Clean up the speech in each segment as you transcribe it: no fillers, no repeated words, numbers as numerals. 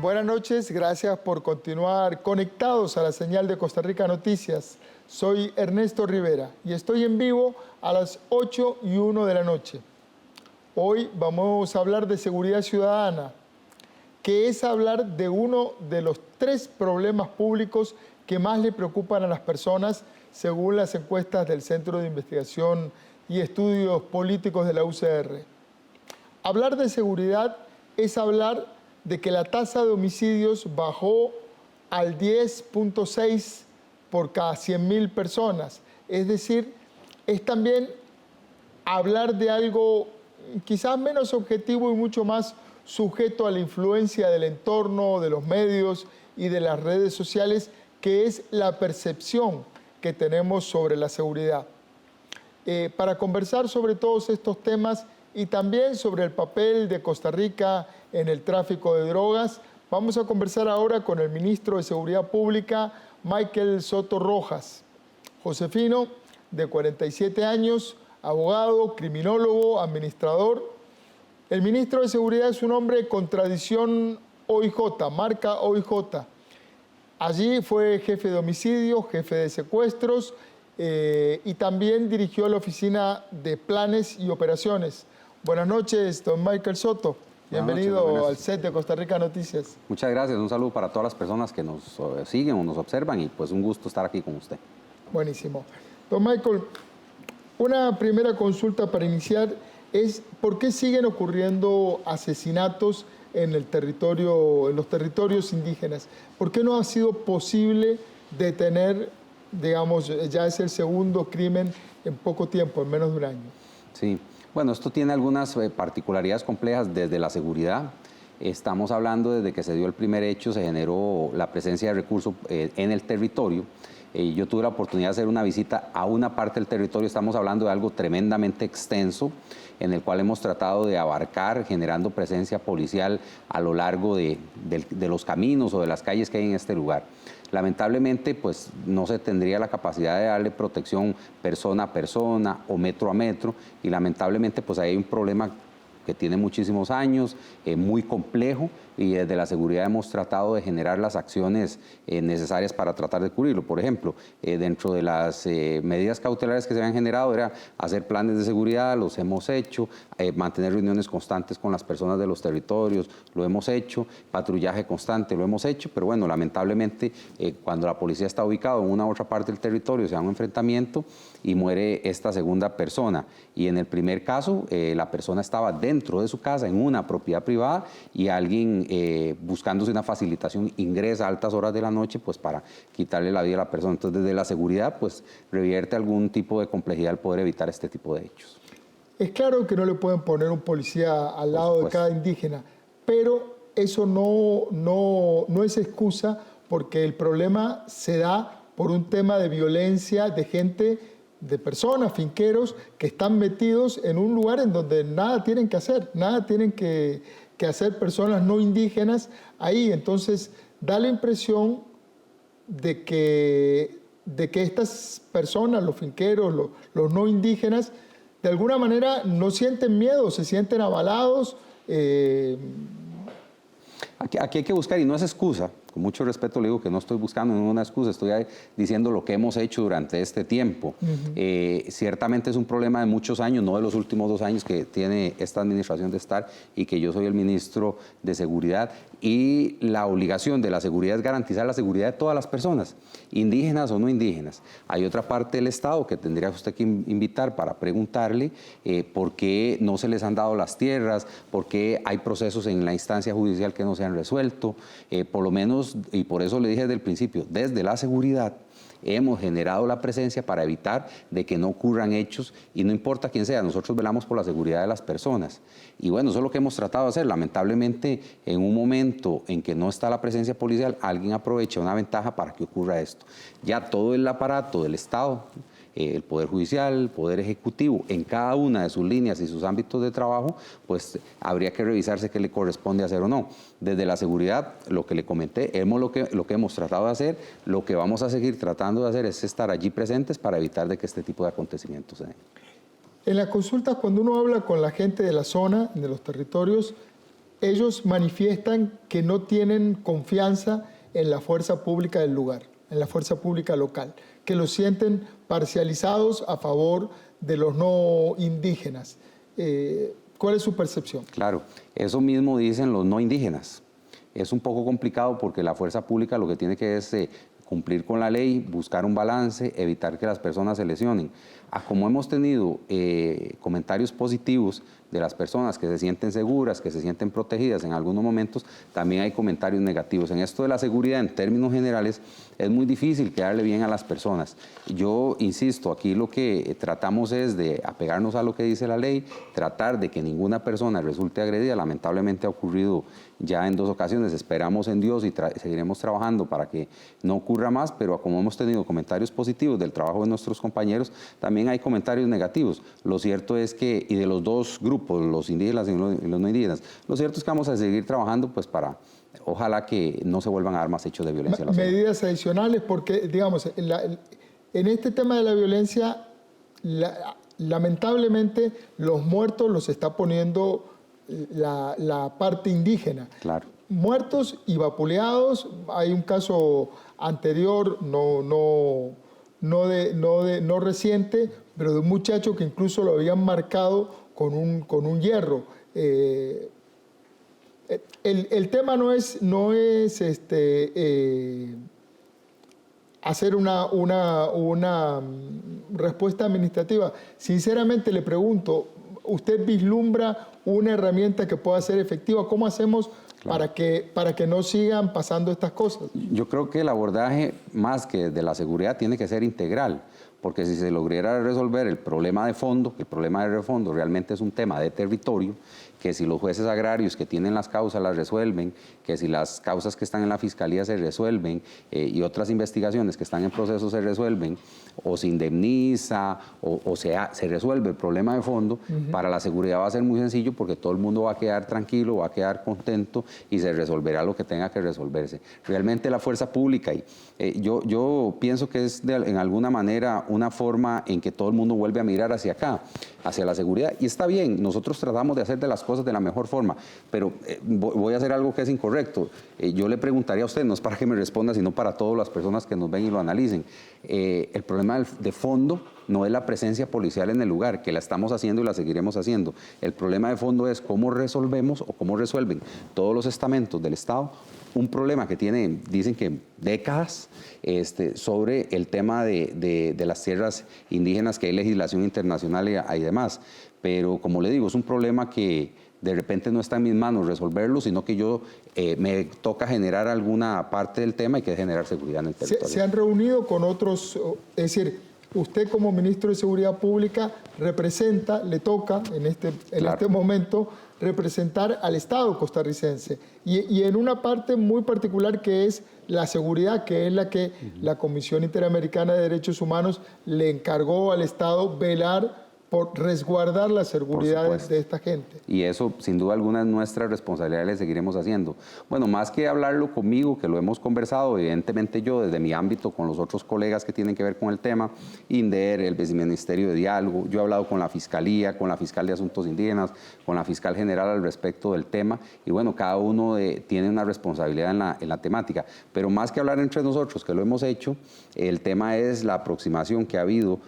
Buenas noches, gracias por continuar conectados a la señal de Costa Rica Noticias. Soy Ernesto Rivera y estoy en vivo a las 8:01 de la noche. Hoy vamos a hablar de seguridad ciudadana, que es hablar de uno de los 3 problemas públicos que más le preocupan a las personas, según las encuestas del Centro de Investigación y Estudios Políticos de la UCR. Hablar de seguridad es hablar de que la tasa de homicidios bajó al 10.6 por cada 100.000 personas. Es decir, es también hablar de algo quizás menos objetivo y mucho más sujeto a la influencia del entorno, de los medios y de las redes sociales, que es la percepción que tenemos sobre la seguridad. Para conversar sobre todos estos temas y también sobre el papel de Costa Rica en el tráfico de drogas, vamos a conversar ahora con el ministro de Seguridad Pública, Michael Soto Rojas. Josefino, de 47 años, abogado, criminólogo, administrador. El ministro de Seguridad es un hombre con tradición OIJ, marca OIJ. Allí fue jefe de homicidios, jefe de secuestros y también dirigió la oficina de planes y operaciones. Buenas noches, don Michael Soto. Bienvenido al set de Costa Rica Noticias. Muchas gracias, un saludo para todas las personas que nos siguen o nos observan y pues un gusto estar aquí con usted. Buenísimo. Don Michael, una primera consulta para iniciar es ¿por qué siguen ocurriendo asesinatos en los territorios indígenas? ¿Por qué no ha sido posible detener, digamos, ya es el segundo crimen en poco tiempo, en menos de un año? Sí. Bueno, esto tiene algunas particularidades complejas desde la seguridad. Estamos hablando desde que se dio el primer hecho, se generó la presencia de recursos en el territorio. Yo tuve la oportunidad de hacer una visita a una parte del territorio. Estamos hablando de algo tremendamente extenso, en el cual hemos tratado de abarcar, generando presencia policial a lo largo de los caminos o de las calles que hay en este lugar. Lamentablemente, pues no se tendría la capacidad de darle protección persona a persona o metro a metro, y lamentablemente pues hay un problema que tiene muchísimos años, muy complejo, y desde la seguridad hemos tratado de generar las acciones necesarias para tratar de cubrirlo. Por ejemplo, dentro de las medidas cautelares que se habían generado era hacer planes de seguridad, los hemos hecho, mantener reuniones constantes con las personas de los territorios, lo hemos hecho, patrullaje constante, lo hemos hecho, pero bueno, lamentablemente cuando la policía está ubicada en una u otra parte del territorio se da un enfrentamiento y muere esta segunda persona. Y en el primer caso, la persona estaba dentro de su casa, en una propiedad privada, y alguien buscándose una facilitación ingresa a altas horas de la noche pues para quitarle la vida a la persona. Entonces, desde la seguridad, pues revierte algún tipo de complejidad al poder evitar este tipo de hechos. Es claro que no le pueden poner un policía al lado de cada indígena, pero eso no es excusa, porque el problema se da por un tema de violencia de gente, de personas, finqueros, que están metidos en un lugar en donde nada tienen que hacer, nada tienen que hacer personas no indígenas ahí. Entonces, da la impresión de que estas personas, los finqueros, los no indígenas, de alguna manera no sienten miedo, se sienten avalados. Aquí hay que buscar, y no es excusa, con mucho respeto le digo que no estoy buscando ninguna excusa, estoy diciendo lo que hemos hecho durante este tiempo. Ciertamente es un problema de muchos años, no de los últimos 2 años que tiene esta administración de estar y que yo soy el ministro de Seguridad, y la obligación de la seguridad es garantizar la seguridad de todas las personas, indígenas o no indígenas. Hay otra parte del Estado que tendría usted que invitar para preguntarle por qué no se les han dado las tierras, por qué hay procesos en la instancia judicial que no se han resuelto, por lo menos. Y por eso le dije desde el principio, desde la seguridad hemos generado la presencia para evitar de que no ocurran hechos, y no importa quién sea, nosotros velamos por la seguridad de las personas. Y bueno, eso es lo que hemos tratado de hacer. Lamentablemente, en un momento en que no está la presencia policial, alguien aprovecha una ventaja para que ocurra esto. Ya todo el aparato del Estado, el Poder Judicial, el Poder Ejecutivo, en cada una de sus líneas y sus ámbitos de trabajo, pues habría que revisarse qué le corresponde hacer o no. Desde la seguridad, lo que le comenté, lo que hemos tratado de hacer, lo que vamos a seguir tratando de hacer es estar allí presentes para evitar de que este tipo de acontecimientos se den. En las consultas, cuando uno habla con la gente de la zona, de los territorios, ellos manifiestan que no tienen confianza en la fuerza pública del lugar, en la fuerza pública local, que los sienten parcializados a favor de los no indígenas. ¿Cuál es su percepción? Claro, eso mismo dicen los no indígenas. Es un poco complicado porque la fuerza pública lo que tiene que es cumplir con la ley, buscar un balance, evitar que las personas se lesionen. Como hemos tenido comentarios positivos de las personas que se sienten seguras, que se sienten protegidas en algunos momentos, también hay comentarios negativos. En esto de la seguridad, en términos generales, es muy difícil quedarle bien a las personas. Yo insisto, aquí lo que tratamos es de apegarnos a lo que dice la ley, tratar de que ninguna persona resulte agredida. Lamentablemente ha ocurrido ya en 2 ocasiones. Esperamos en Dios y seguiremos trabajando para que no ocurra más, pero como hemos tenido comentarios positivos del trabajo de nuestros compañeros, también hay comentarios negativos. Lo cierto es que, y de los dos grupos, los indígenas y los no indígenas, lo cierto es que vamos a seguir trabajando pues para, ojalá que no se vuelvan a dar más hechos de violencia. Medidas adicionales, porque digamos, en este tema de la violencia, lamentablemente los muertos los está poniendo la parte indígena. Claro. Muertos y vapuleados. Hay un caso anterior, no reciente, pero de un muchacho que incluso lo habían marcado con un hierro. El tema no es hacer una respuesta administrativa. Sinceramente le pregunto, ¿usted vislumbra una herramienta que pueda ser efectiva? ¿Cómo hacemos para que no sigan pasando estas cosas? Yo creo que el abordaje, más que de la seguridad, tiene que ser integral, porque si se lograra resolver el problema de fondo, que el problema de fondo realmente es un tema de territorio, que si los jueces agrarios que tienen las causas las resuelven, que si las causas que están en la fiscalía se resuelven y otras investigaciones que están en proceso se resuelven, o se indemniza o se resuelve el problema de fondo, para la seguridad va a ser muy sencillo porque todo el mundo va a quedar tranquilo, va a quedar contento y se resolverá lo que tenga que resolverse. Realmente la fuerza pública, yo pienso que es en alguna manera una forma en que todo el mundo vuelve a mirar hacia acá, hacia la seguridad, y está bien, nosotros tratamos de hacer de las cosas de la mejor forma, pero voy a hacer algo que es incorrecto. Yo le preguntaría a usted, no es para que me responda, sino para todas las personas que nos ven y lo analicen. El problema de fondo no es la presencia policial en el lugar, que la estamos haciendo y la seguiremos haciendo. El problema de fondo es cómo resolvemos o cómo resuelven todos los estamentos del Estado un problema que tiene, dicen que décadas, sobre el tema de las tierras indígenas, que hay legislación internacional y demás. Pero como le digo, es un problema que de repente no está en mis manos resolverlo, sino que me toca generar alguna parte del tema y que generar seguridad en el territorio. ¿Se han reunido con otros? Es decir, usted como ministro de Seguridad Pública le toca en este momento representar al Estado costarricense y en una parte muy particular que es la seguridad, que es la que la Comisión Interamericana de Derechos Humanos le encargó al Estado velar por resguardar la seguridad de esta gente. Y eso, sin duda alguna, es nuestra responsabilidad y le seguiremos haciendo. Bueno, más que hablarlo conmigo, que lo hemos conversado, evidentemente yo desde mi ámbito con los otros colegas que tienen que ver con el tema, INDER, el Viceministerio de Diálogo, yo he hablado con la Fiscalía, con la Fiscal de Asuntos Indígenas, con la Fiscal General al respecto del tema, y bueno, cada uno tiene una responsabilidad en la temática. Pero más que hablar entre nosotros, que lo hemos hecho, el tema es la aproximación que ha habido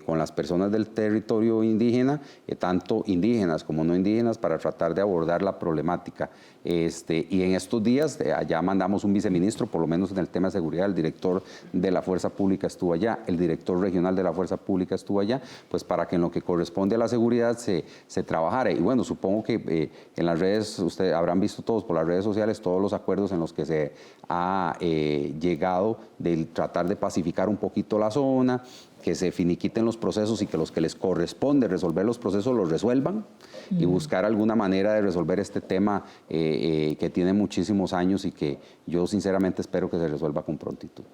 con las personas del territorio indígena, tanto indígenas como no indígenas, para tratar de abordar la problemática. Y en estos días allá mandamos un viceministro, por lo menos en el tema de seguridad, el director de la Fuerza Pública estuvo allá, el director regional de la Fuerza Pública estuvo allá, pues para que en lo que corresponde a la seguridad se trabajara. Y bueno, supongo que en las redes, ustedes habrán visto todos por las redes sociales, todos los acuerdos en los que se ha llegado de tratar de pacificar un poquito la zona, que se finiquiten los procesos y que los que les corresponde resolver los procesos los resuelvan y buscar alguna manera de resolver este tema que tiene muchísimos años y que yo sinceramente espero que se resuelva con prontitud.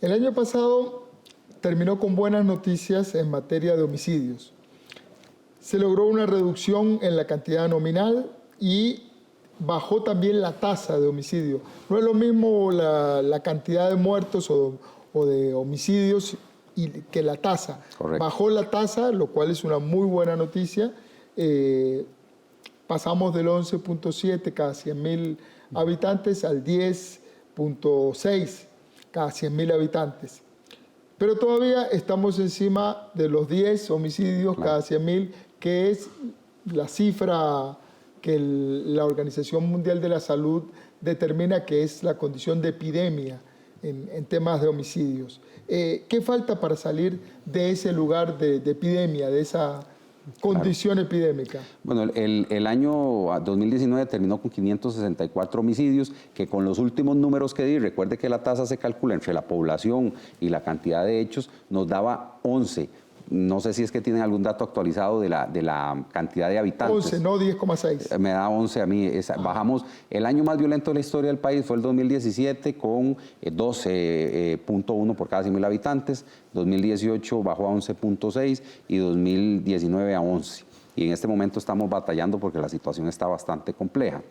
El año pasado terminó con buenas noticias en materia de homicidios. Se logró una reducción en la cantidad nominal y bajó también la tasa de homicidio. No es lo mismo la cantidad de muertos o de homicidios y que la tasa. Correcto. Bajó la tasa, lo cual es una muy buena noticia. pasamos del 11.7 cada 100.000 habitantes al 10.6 cada 100.000 habitantes. Pero todavía estamos encima de los 10 homicidios cada 100.000, que es la cifra que la Organización Mundial de la Salud determina que es la condición de epidemia en temas de homicidios. ¿Qué falta para salir de ese lugar de epidemia, de esa condición epidémica? Bueno, el año 2019 terminó con 564 homicidios, que con los últimos números que di, recuerde que la tasa se calcula entre la población y la cantidad de hechos, nos daba 11. No sé si es que tienen algún dato actualizado de la cantidad de habitantes. 11, no 10,6. Me da 11 a mí. Bajamos, el año más violento de la historia del país fue el 2017 con 12.1 por cada 100.000 habitantes. 2018 bajó a 11.6 y 2019 a 11. Y en este momento estamos batallando porque la situación está bastante compleja.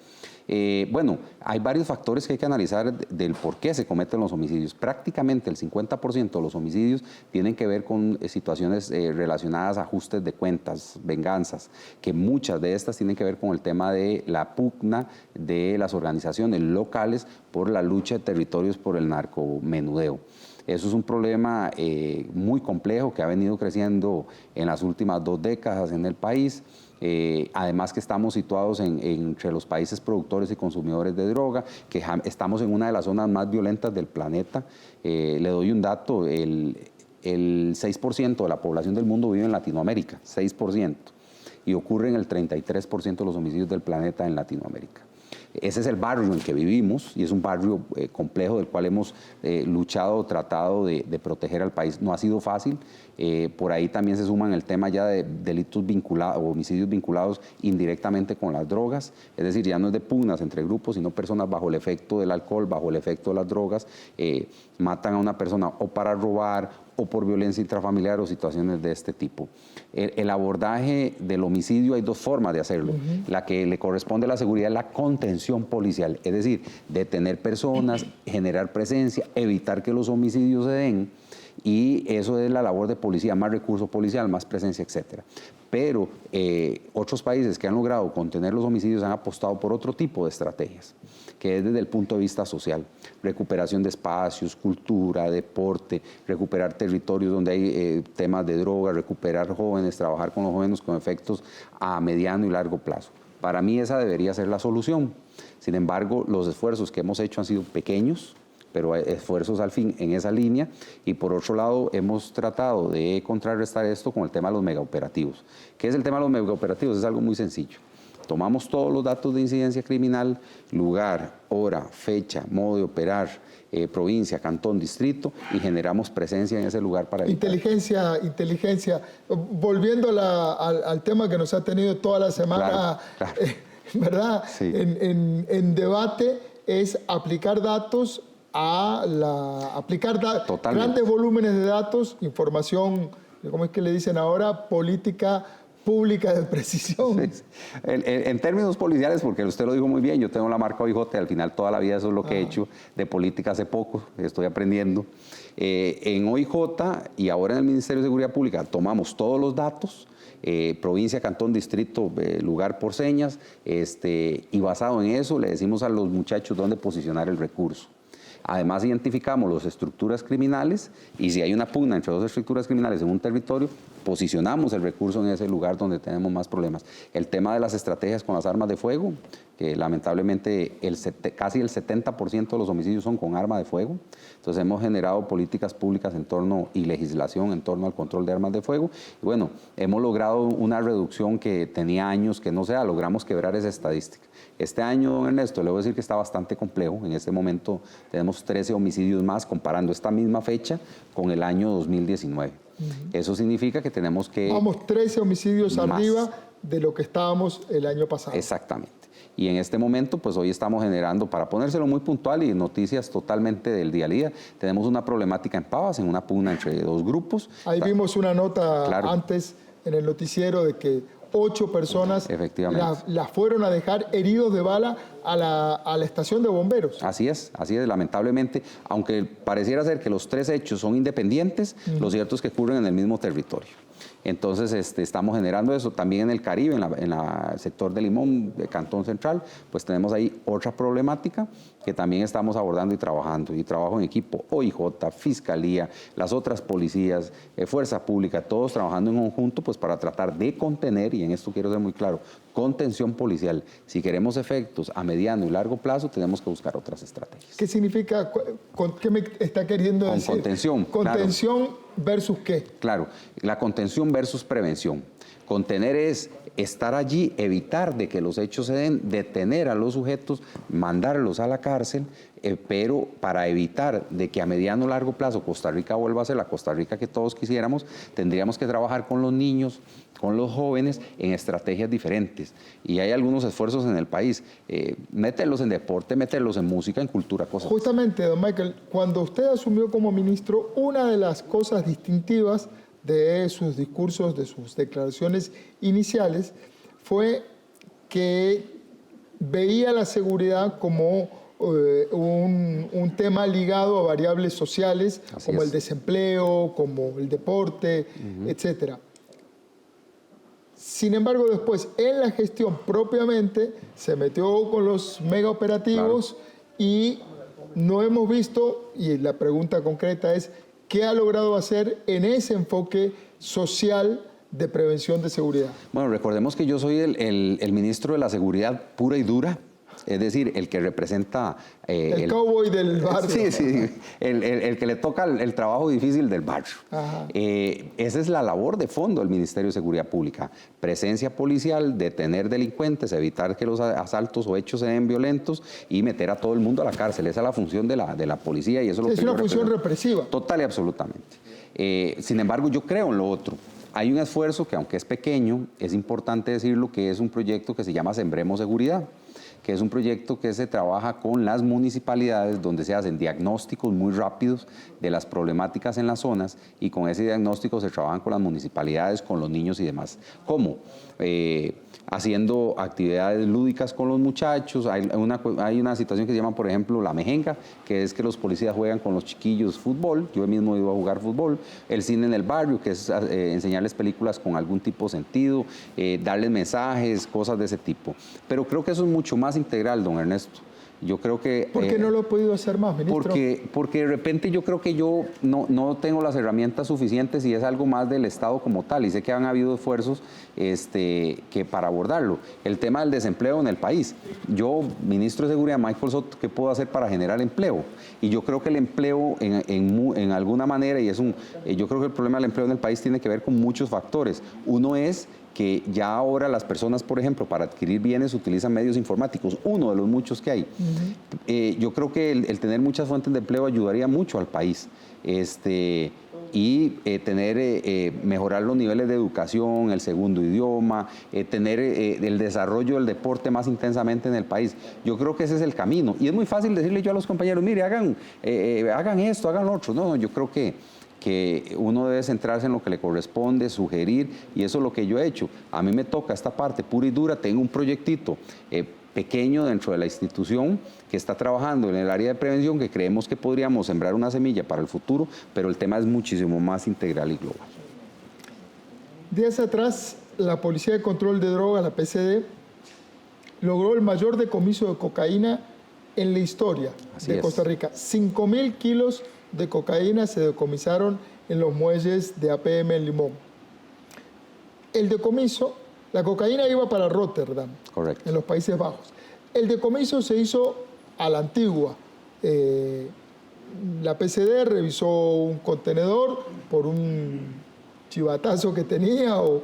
Bueno, hay varios factores que hay que analizar del por qué se cometen los homicidios. Prácticamente el 50% de los homicidios tienen que ver con situaciones relacionadas a ajustes de cuentas, venganzas, que muchas de estas tienen que ver con el tema de la pugna de las organizaciones locales por la lucha de territorios por el narcomenudeo. Eso es un problema muy complejo que ha venido creciendo en las últimas 2 décadas en el país. Además que estamos situados entre los países productores y consumidores de droga, que estamos en una de las zonas más violentas del planeta. Le doy un dato, el 6% de la población del mundo vive en Latinoamérica, 6%, y ocurren el 33% de los homicidios del planeta en Latinoamérica. Ese es el barrio en que vivimos y es un barrio complejo del cual hemos luchado, tratado de proteger al país. No ha sido fácil. Por ahí también se suman el tema ya de delitos vinculados o homicidios vinculados indirectamente con las drogas. Es decir, ya no es de pugnas entre grupos, sino personas bajo el efecto del alcohol, bajo el efecto de las drogas, matan a una persona o para robar o por violencia intrafamiliar o situaciones de este tipo. El abordaje del homicidio hay 2 formas de hacerlo. La que le corresponde a la seguridad es la contención policial, es decir, detener personas, generar presencia, evitar que los homicidios se den, y eso es la labor de policía, más recurso policial, más presencia, etcétera. Pero otros países que han logrado contener los homicidios han apostado por otro tipo de estrategias, que es desde el punto de vista social, recuperación de espacios, cultura, deporte, recuperar territorios donde hay temas de droga, recuperar jóvenes, trabajar con los jóvenes con efectos a mediano y largo plazo. Para mí esa debería ser la solución. Sin embargo, los esfuerzos que hemos hecho han sido pequeños, pero esfuerzos al fin en esa línea, y por otro lado hemos tratado de contrarrestar esto con el tema de los megaoperativos. ¿Qué es el tema de los megaoperativos? Es algo muy sencillo. Tomamos todos los datos de incidencia criminal, lugar, hora, fecha, modo de operar, provincia, cantón, distrito, y generamos presencia en ese lugar para evitar. Inteligencia. Volviendo al tema que nos ha tenido toda la semana, claro. ¿Verdad? Sí. En debate es aplicar datos grandes volúmenes de datos, información, ¿cómo es que le dicen ahora? Política pública de precisión. Sí. En términos policiales, porque usted lo dijo muy bien, yo tengo la marca OIJ, al final toda la vida eso es lo que he hecho, de política hace poco, estoy aprendiendo. En OIJ y ahora en el Ministerio de Seguridad Pública tomamos todos los datos, provincia, cantón, distrito, lugar por señas, y basado en eso le decimos a los muchachos dónde posicionar el recurso. Además, identificamos las estructuras criminales y si hay una pugna entre 2 estructuras criminales en un territorio, posicionamos el recurso en ese lugar donde tenemos más problemas. El tema de las estrategias con las armas de fuego, que lamentablemente casi el 70% de los homicidios son con arma de fuego. Entonces hemos generado políticas públicas y legislación en torno al control de armas de fuego. Y bueno, hemos logrado una reducción que tenía años que no se da, logramos quebrar esa estadística. Este año, don Ernesto, le voy a decir que está bastante complejo. En este momento tenemos 13 homicidios más comparando esta misma fecha con el año 2019. Eso significa que tenemos que... Vamos 13 homicidios más arriba de lo que estábamos el año pasado. Exactamente. Y en este momento, pues hoy estamos generando, para ponérselo muy puntual y noticias totalmente del día a día, tenemos una problemática en Pavas, en una pugna entre 2 grupos. Ahí vimos una nota antes en el noticiero de que 8 personas la fueron a dejar heridos de bala a la estación de bomberos. Así es, lamentablemente, aunque pareciera ser que los 3 hechos son independientes, lo cierto es que ocurren en el mismo territorio. Entonces estamos generando eso. También en el Caribe, en el sector de Limón, de Cantón Central, pues tenemos ahí otra problemática que también estamos abordando y trabajando. Y trabajo en equipo, OIJ, Fiscalía, las otras policías, Fuerza Pública, todos trabajando en conjunto pues para tratar de contener, y en esto quiero ser muy claro, contención policial. Si queremos efectos a mediano y largo plazo, tenemos que buscar otras estrategias. ¿Qué significa? ¿Qué me está queriendo decir? Contención. Contención, claro. ¿Versus qué? Claro, la contención versus prevención. Contener es estar allí, evitar de que los hechos se den, detener a los sujetos, mandarlos a la cárcel, pero para evitar de que a mediano o largo plazo Costa Rica vuelva a ser la Costa Rica que todos quisiéramos, tendríamos que trabajar con los niños, con los jóvenes en estrategias diferentes. Y hay algunos esfuerzos en el país. Mételos en deporte, mételos en música, en cultura, cosas. Justamente, don Michael, cuando usted asumió como ministro, una de las cosas distintivas de sus discursos, de sus declaraciones iniciales, fue que veía la seguridad como un tema ligado a variables sociales, como el desempleo, como el deporte, etcétera. Sin embargo, después, en la gestión propiamente, se metió con los mega operativos y no hemos visto, y la pregunta concreta es, ¿qué ha logrado hacer en ese enfoque social de prevención de seguridad? Bueno, recordemos que yo soy el ministro de la seguridad pura y dura, es decir, el que representa... el cowboy del barrio. Sí, sí, el que le toca el trabajo difícil del barrio. Esa es la labor de fondo del Ministerio de Seguridad Pública. Presencia policial, detener delincuentes, evitar que los asaltos o hechos sean violentos y meter a todo el mundo a la cárcel. Esa es la función de la policía y eso es lo que una función represiva. Total y absolutamente. Sin embargo, yo creo en lo otro. Hay un esfuerzo que, aunque es pequeño, es importante decirlo, que es un proyecto que se llama Sembremos Seguridad, que es un proyecto que se trabaja con las municipalidades donde se hacen diagnósticos muy rápidos de las problemáticas en las zonas y con ese diagnóstico se trabajan con las municipalidades, con los niños y demás. ¿Cómo? Haciendo actividades lúdicas con los muchachos. Hay una situación que se llama, por ejemplo, la mejenga, que es que los policías juegan con los chiquillos fútbol. Yo mismo iba a jugar fútbol. El cine en el barrio, que es enseñarles películas con algún tipo de sentido, darles mensajes, cosas de ese tipo. Pero creo que eso es mucho más integral, don Ernesto. Yo creo que... ¿Por qué no lo he podido hacer más, ministro? Porque de repente yo creo que yo no tengo las herramientas suficientes y es algo más del Estado como tal. Y sé que han habido esfuerzos que para abordarlo. El tema del desempleo en el país. Yo, ministro de Seguridad, Michael Soto, ¿qué puedo hacer para generar empleo? Y yo creo que el empleo en alguna manera, yo creo que el problema del empleo en el país tiene que ver con muchos factores. Uno es que ya ahora las personas, por ejemplo, para adquirir bienes utilizan medios informáticos, uno de los muchos que hay. Yo creo que el tener muchas fuentes de empleo ayudaría mucho al país. Mejorar los niveles de educación, el segundo idioma, tener el desarrollo del deporte más intensamente en el país. Yo creo que ese es el camino. Y es muy fácil decirle yo a los compañeros, mire, hagan esto, hagan lo otro. No, yo creo que uno debe centrarse en lo que le corresponde, sugerir, y eso es lo que yo he hecho. A mí me toca esta parte pura y dura, tengo un proyectito pequeño dentro de la institución que está trabajando en el área de prevención, que creemos que podríamos sembrar una semilla para el futuro, pero el tema es muchísimo más integral y global. Días atrás, la Policía de Control de Drogas, la PCD, logró el mayor decomiso de cocaína en la historia de Costa Rica. 5.000 kilos de cocaína se decomisaron en los muelles de APM en Limón. El decomiso, la cocaína iba para Rotterdam, correcto, en los Países Bajos. El decomiso se hizo a la antigua. La PCD revisó un contenedor por un chivatazo que tenía o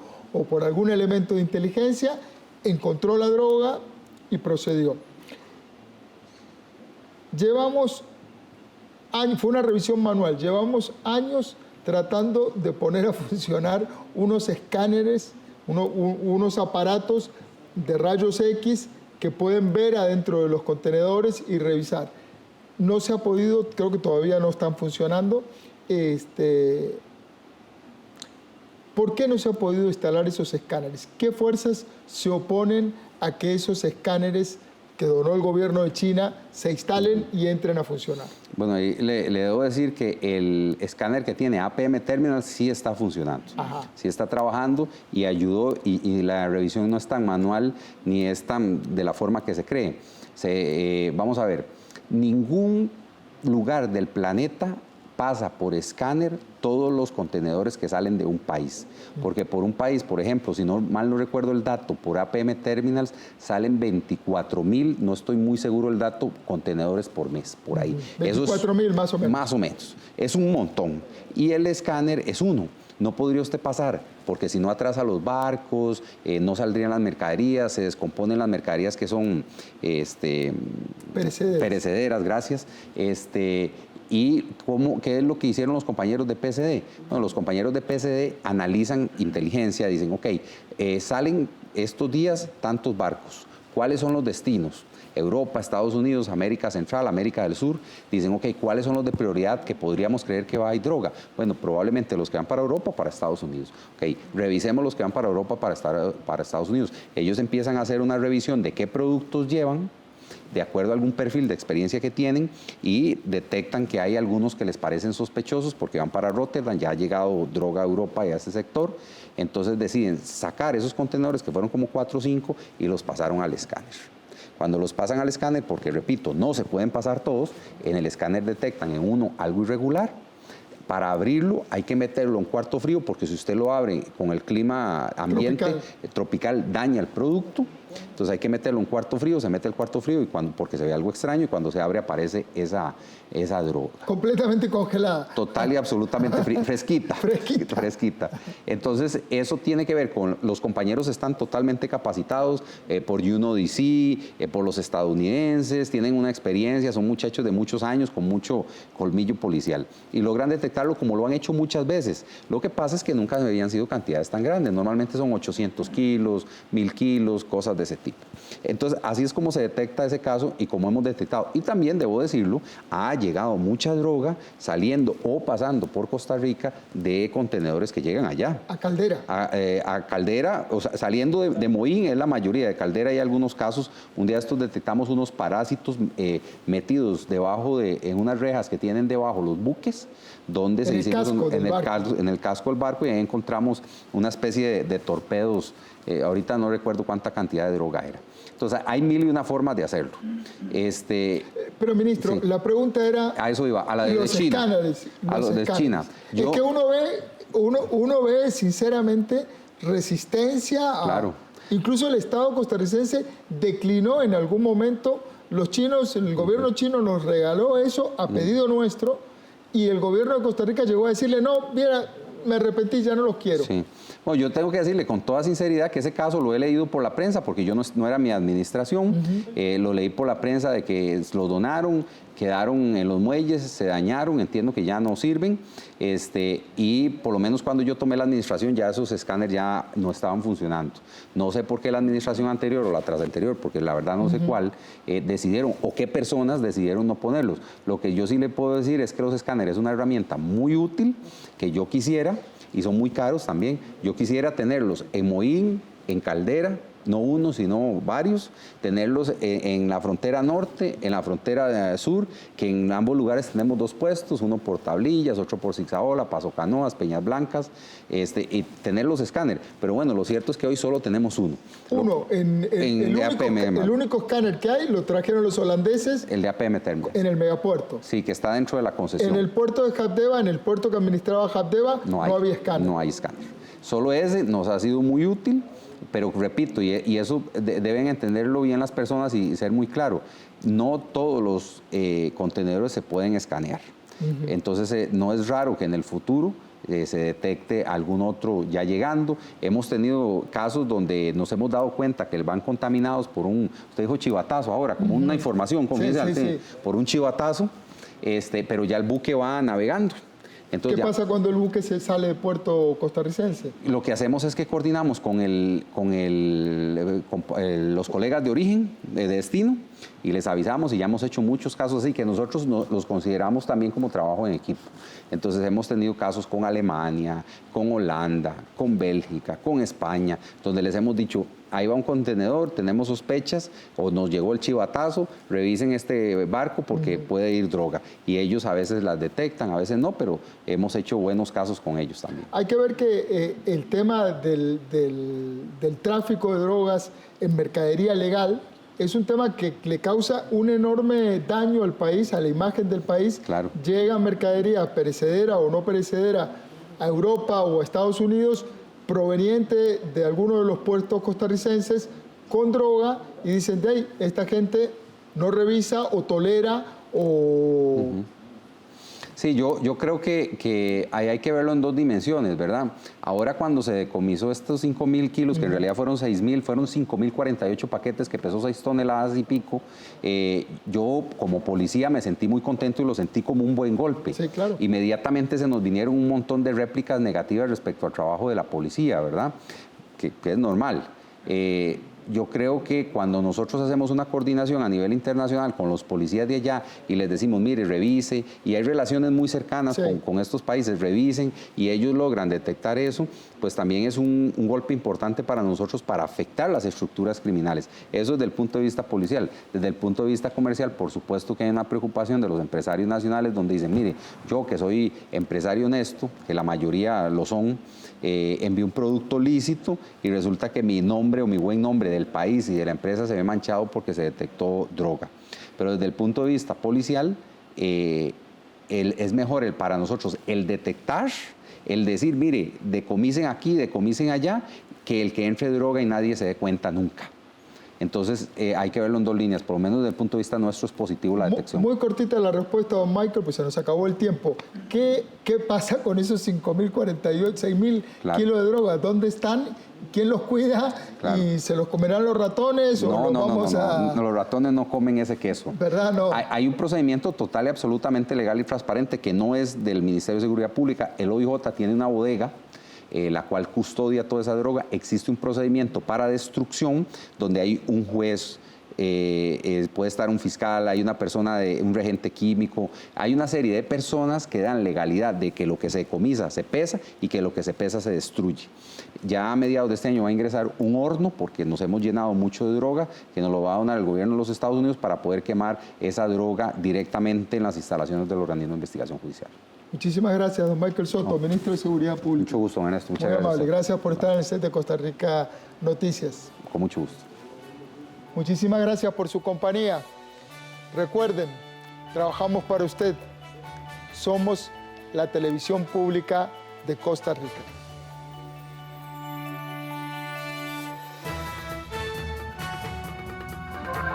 por algún elemento de inteligencia, encontró la droga y procedió. Fue una revisión manual. Llevamos años tratando de poner a funcionar unos escáneres, unos aparatos de rayos X que pueden ver adentro de los contenedores y revisar. No se ha podido, creo que todavía no están funcionando. ¿Por qué no se ha podido instalar esos escáneres? ¿Qué fuerzas se oponen a que esos escáneres que donó el gobierno de China se instalen y entren a funcionar. Bueno, ahí le debo decir que el escáner que tiene APM Terminal sí está funcionando, sí está trabajando y ayudó, y la revisión no es tan manual ni es tan de la forma que se cree. Vamos a ver, ningún lugar del planeta pasa por escáner todos los contenedores que salen de un país. Porque por un país, por ejemplo, si mal no recuerdo el dato, por APM Terminals salen 24.000, no estoy muy seguro el dato, contenedores por mes, por ahí. 24.000 más o menos. Más o menos. Es un montón. Y el escáner es uno. No podría usted pasar, porque si no atrasa los barcos, no saldrían las mercaderías, se descomponen las mercaderías que son perecederas, gracias. ¿Y qué es lo que hicieron los compañeros de PSD? Bueno, los compañeros de PSD analizan inteligencia, dicen, ok, salen estos días tantos barcos, ¿cuáles son los destinos? Europa, Estados Unidos, América Central, América del Sur, dicen, ok, ¿cuáles son los de prioridad que podríamos creer que va a ir droga? Bueno, probablemente los que van para Europa, para Estados Unidos. Ok, revisemos los que van para Europa, para Estados Unidos. Ellos empiezan a hacer una revisión de qué productos llevan, de acuerdo a algún perfil de experiencia que tienen, y detectan que hay algunos que les parecen sospechosos porque van para Rotterdam, ya ha llegado droga a Europa y a ese sector, entonces deciden sacar esos contenedores, que fueron como 4 o 5, y los pasaron al escáner. Cuando los pasan al escáner, porque repito, no se pueden pasar todos, en el escáner detectan en uno algo irregular. Para abrirlo hay que meterlo en cuarto frío, porque si usted lo abre con el clima ambiente tropical daña el producto. Entonces hay que meterlo en cuarto frío, se mete el cuarto frío porque se ve algo extraño, y cuando se abre aparece esa droga. Completamente congelada. Total y absolutamente fresquita. Fresquita. Entonces eso tiene que ver con los compañeros, están totalmente capacitados por UNODC, por los estadounidenses, tienen una experiencia, son muchachos de muchos años con mucho colmillo policial y logran detectarlo como lo han hecho muchas veces. Lo que pasa es que nunca habían sido cantidades tan grandes, normalmente son 800 kilos, 1000 kilos, cosas de ese tipo. Entonces, así es como se detecta ese caso y como hemos detectado. Y también, debo decirlo, ha llegado mucha droga saliendo o pasando por Costa Rica de contenedores que llegan allá. A Caldera. A Caldera, o sea, saliendo de Moín es la mayoría. De Caldera hay algunos casos. Un día estos detectamos unos parásitos metidos debajo en unas rejas que tienen debajo los buques, donde se hicieron en el casco del barco, y ahí encontramos una especie de torpedos. Ahorita no recuerdo cuánta cantidad de droga era. Entonces, hay mil y una formas de hacerlo. Pero, ministro, sí, la pregunta era... A eso iba, a la de China. A los de China. Es que uno ve sinceramente resistencia a... Claro. Incluso el Estado costarricense declinó en algún momento. Los chinos, el gobierno chino nos regaló eso a pedido nuestro, y el gobierno de Costa Rica llegó a decirle, no, mira, me arrepentí, ya no los quiero. Sí. Bueno, yo tengo que decirle con toda sinceridad que ese caso lo he leído por la prensa, porque yo no era mi administración. Lo leí por la prensa de que lo donaron, quedaron en los muelles, se dañaron, entiendo que ya no sirven. Y por lo menos cuando yo tomé la administración, ya esos escáneres ya no estaban funcionando. No sé por qué la administración anterior o la tras anterior, porque la verdad no sé cuál, decidieron, o qué personas decidieron no ponerlos. Lo que yo sí le puedo decir es que los escáneres es una herramienta muy útil, que yo quisiera, y son muy caros también. Yo quisiera tenerlos en Moín, en Caldera, no uno, sino varios, tenerlos en la frontera norte, en la frontera sur, que en ambos lugares tenemos 2 puestos, uno por Tablillas, otro por Zigzaola, Paso Canoas, Peñas Blancas, y tener los escáneres. Pero bueno, lo cierto es que hoy solo tenemos uno. El único escáner que hay lo trajeron los holandeses. El de APM Terminal. En el megapuerto. Sí, que está dentro de la concesión. En el puerto de Habdeba, en el puerto que administraba Habdeba, no había escáner. No hay escáner. Solo ese nos ha sido muy útil. Pero repito, y eso deben entenderlo bien las personas y ser muy claro, no todos los contenedores se pueden escanear. Entonces no es raro que en el futuro se detecte algún otro ya llegando. Hemos tenido casos donde nos hemos dado cuenta que van contaminados por usted dijo chivatazo ahora, como una información confidencial, por un chivatazo, pero ya el buque va navegando. Entonces, ¿qué pasa cuando el buque se sale de puerto costarricense? Lo que hacemos es que coordinamos con los colegas de origen, de destino, y les avisamos, y ya hemos hecho muchos casos así, que nosotros los consideramos también como trabajo en equipo. Entonces hemos tenido casos con Alemania, con Holanda, con Bélgica, con España, donde les hemos dicho, ahí va un contenedor, tenemos sospechas o nos llegó el chivatazo, revisen este barco porque puede ir droga. Y ellos a veces las detectan, a veces no, pero hemos hecho buenos casos con ellos también. Hay que ver que el tema del tráfico de drogas en mercadería legal es un tema que le causa un enorme daño al país, a la imagen del país. Claro. Llega mercadería perecedera o no perecedera a Europa o a Estados Unidos proveniente de alguno de los puertos costarricenses con droga y dicen, de ahí, esta gente no revisa o tolera o... Sí, yo creo que ahí hay que verlo en dos dimensiones, ¿verdad? Ahora cuando se decomisó estos 5.000 kilos, que en realidad fueron 6.000, fueron 5.048 paquetes que pesó 6 toneladas y pico, yo como policía me sentí muy contento y lo sentí como un buen golpe. Sí, claro. Inmediatamente se nos vinieron un montón de réplicas negativas respecto al trabajo de la policía, ¿verdad? Que es normal. Yo creo que cuando nosotros hacemos una coordinación a nivel internacional con los policías de allá y les decimos, mire, revise, y hay relaciones muy cercanas sí. con estos países, revisen, y ellos logran detectar eso, pues también es un golpe importante para nosotros para afectar las estructuras criminales. Eso desde el punto de vista policial. Desde el punto de vista comercial, por supuesto que hay una preocupación de los empresarios nacionales donde dicen, mire, yo que soy empresario honesto, que la mayoría lo son, envío un producto lícito y resulta que mi nombre o mi buen nombre del país y de la empresa se ve manchado porque se detectó droga. Pero desde el punto de vista policial, es mejor para nosotros el detectar, el decir, mire, decomisen aquí, decomisen allá, que el que entre droga y nadie se dé cuenta nunca. Entonces, hay que verlo en dos líneas, por lo menos desde el punto de vista nuestro es positivo la detección. Muy cortita la respuesta, don Michael, pues se nos acabó el tiempo. ¿Qué pasa con esos 5.048, 6.000 claro. kilos de droga? ¿Dónde están? ¿Quién los cuida? Claro. ¿Y se los comerán los ratones? No, los ratones no comen ese queso. ¿Verdad? No. Hay un procedimiento total y absolutamente legal y transparente que no es del Ministerio de Seguridad Pública. El OIJ tiene una bodega la cual custodia toda esa droga. Existe un procedimiento para destrucción donde hay un juez, puede estar un fiscal, hay una persona, un regente químico, hay una serie de personas que dan legalidad de que lo que se decomisa se pesa y que lo que se pesa se destruye. Ya a mediados de este año va a ingresar un horno porque nos hemos llenado mucho de droga que nos lo va a donar el gobierno de los Estados Unidos para poder quemar esa droga directamente en las instalaciones del organismo de investigación judicial. Muchísimas gracias, don Michael Soto, ministro de Seguridad Pública. Mucho gusto, Ernesto. Muchas gracias. Muy amable. gracias. Gracias por estar en el set de Costa Rica Noticias. Con mucho gusto. Muchísimas gracias por su compañía. Recuerden, trabajamos para usted. Somos la televisión pública de Costa Rica.